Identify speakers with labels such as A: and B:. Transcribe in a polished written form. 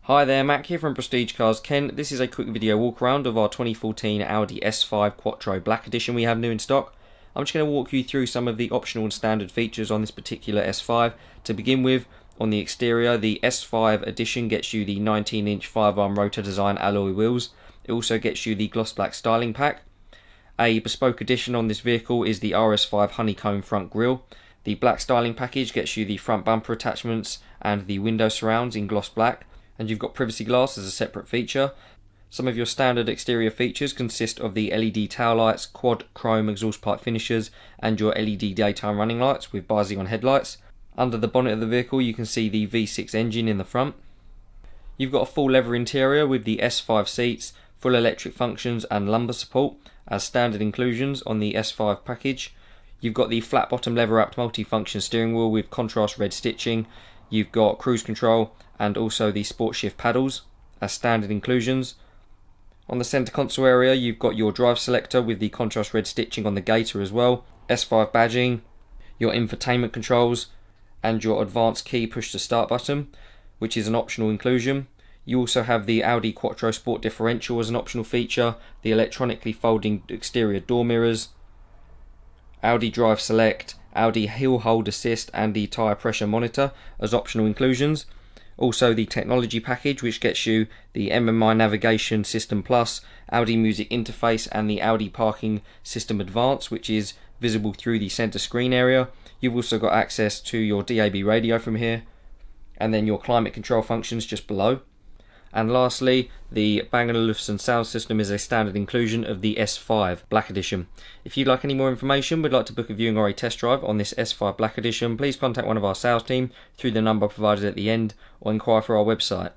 A: Hi there, Mac here from Prestige Cars Kent. This is a quick video walk around of our 2014 Audi S5 Quattro Black Edition we have new in stock. I'm just going to walk you through some of the optional and standard features on this particular S5. To begin with, on the exterior, the S5 Edition gets you the 19-inch 5-arm rotor design alloy wheels. It also gets you the gloss black styling pack. A bespoke edition on this vehicle is the RS5 Honeycomb front grille. The black styling package gets you the front bumper attachments and the window surrounds in gloss black. And you've got privacy glass as a separate feature. Some of your standard exterior features consist of the LED tail lights, quad chrome exhaust pipe finishers, and your LED daytime running lights with bi-xenon headlights. Under the bonnet of the vehicle you can see the V6 engine in the front. You've got a full leather interior with the S5 seats, full electric functions and lumbar support as standard inclusions on the S5 package. You've got the flat bottom leather wrapped multi-function steering wheel with contrast red stitching. You've got cruise control and also the sport shift paddles as standard inclusions. On the centre console area you've got your drive selector with the contrast red stitching on the gaiter as well, S5 badging, your infotainment controls and your advanced key push to start button, which is an optional inclusion. You also have the Audi Quattro Sport Differential as an optional feature, the electronically folding exterior door mirrors, Audi Drive Select, Audi Hill Hold Assist and the tyre pressure monitor as optional inclusions. Also the technology package, which gets you the MMI Navigation System Plus, Audi Music Interface and the Audi Parking System Advanced, which is visible through the centre screen area. You've also got access to your DAB radio from here, and then your climate control functions just below. And lastly, the Bang & Olufsen sound system is a standard inclusion of the S5 Black Edition. If you'd like any more information, would like to book a viewing or a test drive on this S5 Black Edition, please contact one of our sales team through the number provided at the end or inquire through our website.